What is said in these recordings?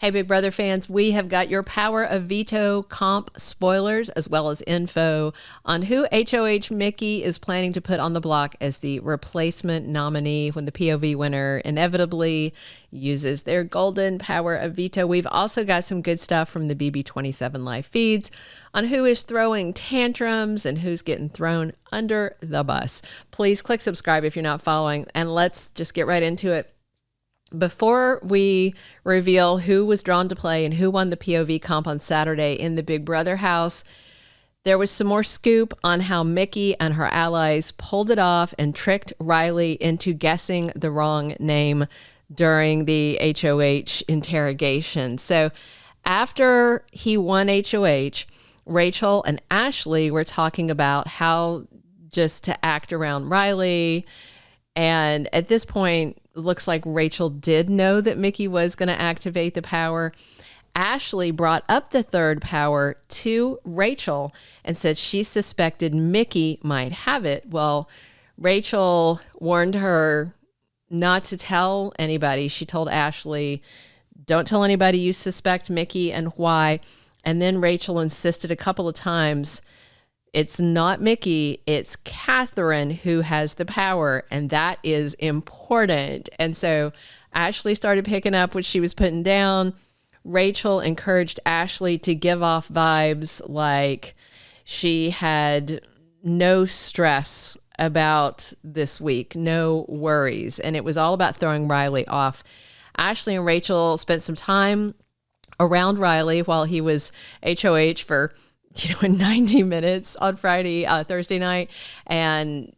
Hey, Big Brother fans, we have got your Power of Veto comp spoilers as well as info on who HOH Mickey is planning to put on the block as the replacement nominee when the POV winner inevitably uses their golden Power of Veto. We've also got some good stuff from the BB27 live feeds on who is throwing tantrums and who's getting thrown under the bus. Please click subscribe if you're not following, and let's just get right into it. Before we reveal who was drawn to play and who won the POV comp on Saturday in the Big Brother house, there was some more scoop on how Mickey and her allies pulled it off and tricked Rylie into guessing the wrong name during the HOH interrogation. So after he won HOH, Rachel and Ashley were talking about how just to act around Rylie. And at this point, looks like Rachel did know that Mickey was going to activate the power. Ashley brought up the third power to Rachel and said she suspected Mickey might have it. Well, Rachel warned her not to tell anybody. She told Ashley, don't tell anybody you suspect Mickey and why. And then Rachel insisted a couple of times, it's not Mickey, it's Katherine who has the power, and that is important. And so Ashley started picking up what she was putting down. Rachel encouraged Ashley to give off vibes like she had no stress about this week, no worries. And it was all about throwing Rylie off. Ashley and Rachel spent some time around Rylie while he was HOH for 90 minutes on Thursday night. And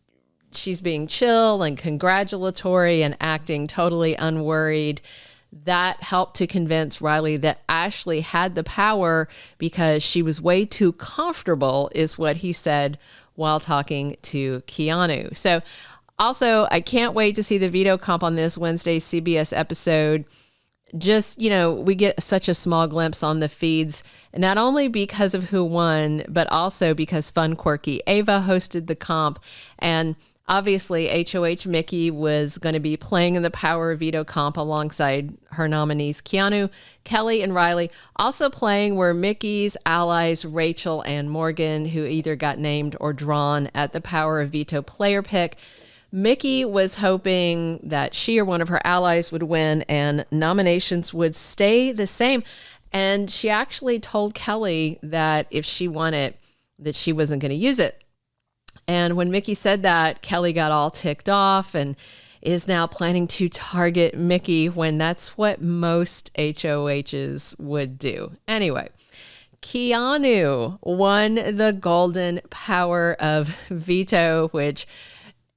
she's being chill and congratulatory and acting totally unworried. That helped to convince Rylie that Ashley had the power because she was way too comfortable, is what he said while talking to Keanu. So also, I can't wait to see the veto comp on this Wednesday's CBS episode. Just, we get such a small glimpse on the feeds, not only because of who won, but also because Fun Quirky Ava hosted the comp. And obviously, HOH Mickey was going to be playing in the Power of Veto comp alongside her nominees, Keanu, Kelly, and Rylie. Also playing were Mickey's allies, Rachel and Morgan, who either got named or drawn at the Power of Veto player pick. Mickey was hoping that she or one of her allies would win and nominations would stay the same. And she actually told Kelly that if she won it, that she wasn't going to use it. And when Mickey said that, Kelly got all ticked off and is now planning to target Mickey when that's what most HOHs would do. Anyway, Keanu won the golden Power of Veto, which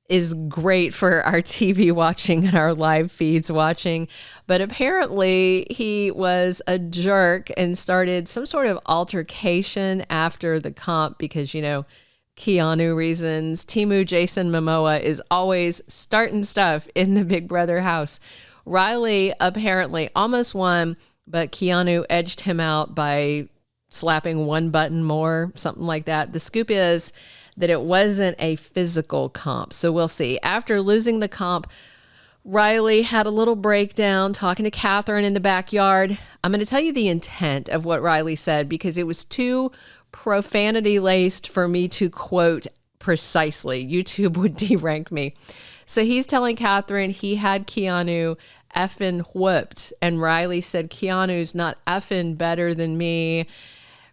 is great for our TV watching and our live feeds watching. But apparently he was a jerk and started some sort of altercation after the comp because, Keanu reasons. Timu Jason Momoa is always starting stuff in the Big Brother house. Rylie apparently almost won, but Keanu edged him out by slapping one button more, something like that. The scoop is that it wasn't a physical comp. So we'll see. After losing the comp, Rylie had a little breakdown talking to Katherine in the backyard. I'm going to tell you the intent of what Rylie said because it was too profanity-laced for me to quote precisely. YouTube would derank me. So he's telling Katherine he had Keanu effing whooped. And Rylie said, Keanu's not effing better than me.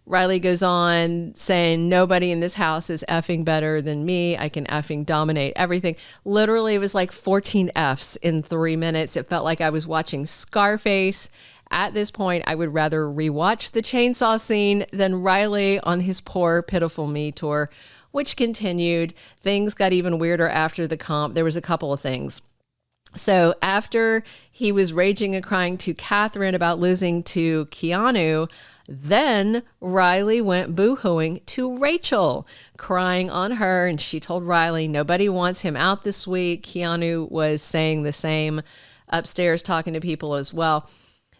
Rylie goes on saying, nobody in this house is effing better than me. I can effing dominate everything. Literally, it was like 14 Fs in 3 minutes. It felt like I was watching Scarface. At this point, I would rather rewatch the chainsaw scene than Rylie on his poor, pitiful me tour, which continued. Things got even weirder after the comp. There was a couple of things. So after he was raging and crying to Katherine about losing to Keanu, then Rylie went boo-hooing to Rachel, crying on her, and she told Rylie nobody wants him out this week. Keanu was saying the same upstairs, talking to people as well.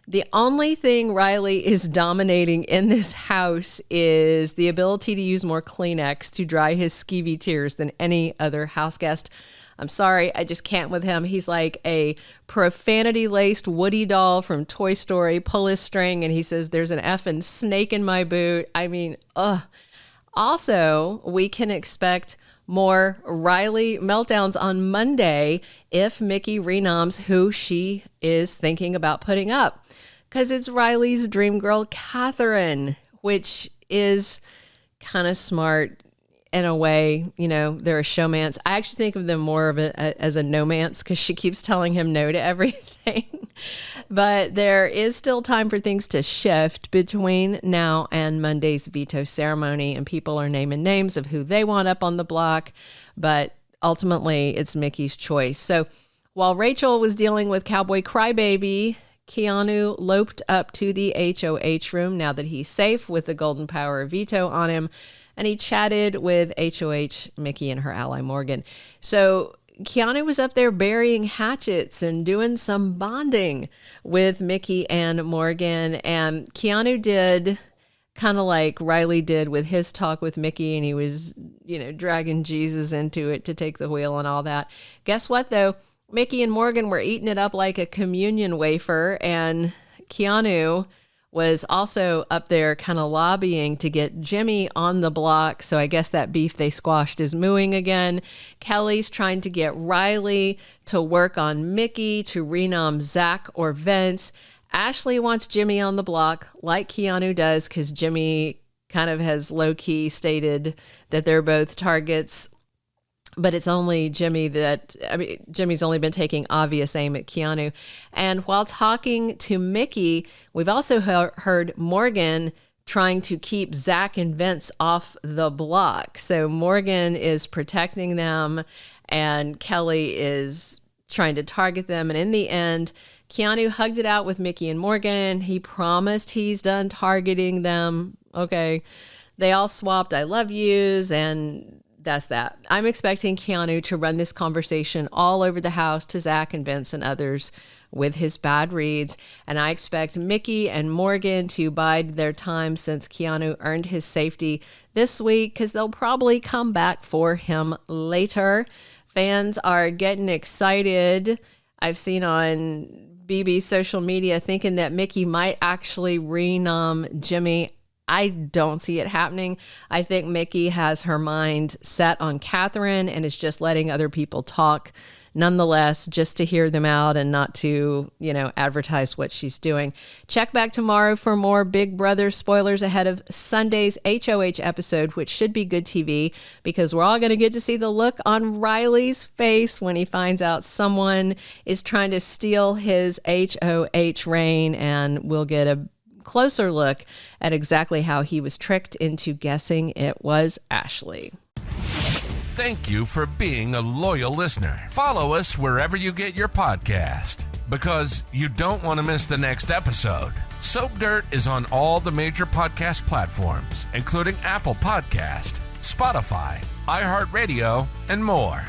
The only thing Rylie is dominating in this house is the ability to use more Kleenex to dry his skeevy tears than any other house guest. I'm sorry, I just can't with him. He's like a profanity-laced Woody doll from Toy Story. Pull his string and he says, "There's an effing snake in my boot." I mean, ugh. Also, we can expect more Rylie meltdowns on Monday if Mickey renoms who she is thinking about putting up. Because it's Rylie's dream girl, Katherine, which is kind of smart in a way. You know, they're a showmance. I actually think of them more of as a no-mance because she keeps telling him no to everything. But there is still time for things to shift between now and Monday's veto ceremony, and people are naming names of who they want up on the block, but ultimately it's Mickey's choice. So while Rachel was dealing with Cowboy Crybaby, Keanu loped up to the HOH room now that he's safe with the golden power of veto on him, and he chatted with HOH Mickey and her ally Morgan. So Keanu was up there burying hatchets and doing some bonding with Mickey and Morgan, and Keanu did kind of like Rylie did with his talk with Mickey, and he was, dragging Jesus into it to take the wheel and all that. Guess what, though? Mickey and Morgan were eating it up like a communion wafer, and Keanu was also up there kind of lobbying to get Jimmy on the block. So I guess that beef they squashed is mooing again. Kelly's trying to get Rylie to work on Mickey to renom Zach or Vince. Ashley wants Jimmy on the block like Keanu does because Jimmy kind of has low-key stated that they're both targets. But it's only Jimmy's only been taking obvious aim at Keanu. And while talking to Mickey, we've also heard Morgan trying to keep Zach and Vince off the block. So Morgan is protecting them and Kelly is trying to target them. And in the end, Keanu hugged it out with Mickey and Morgan. He promised he's done targeting them. Okay. They all swapped "I love yous," and that's that. I'm expecting Keanu to run this conversation all over the house to Zach and Vince and others with his bad reads. And I expect Mickey and Morgan to bide their time since Keanu earned his safety this week because they'll probably come back for him later. Fans are getting excited. I've seen on BB's social media thinking that Mickey might actually renom Jimmy. I don't see it happening. I think Mickey has her mind set on Katherine and is just letting other people talk nonetheless, just to hear them out and not to, advertise what she's doing. Check back tomorrow for more Big Brother spoilers ahead of Sunday's HOH episode, which should be good TV because we're all going to get to see the look on Rylie's face when he finds out someone is trying to steal his HOH reign, and we'll get a closer look at exactly how he was tricked into guessing it was Ashley. Thank you for being a loyal listener. Follow us wherever you get your podcast because you don't want to miss the next episode. Soap Dirt is on all the major podcast platforms, including Apple Podcast, Spotify, iHeartRadio, and more.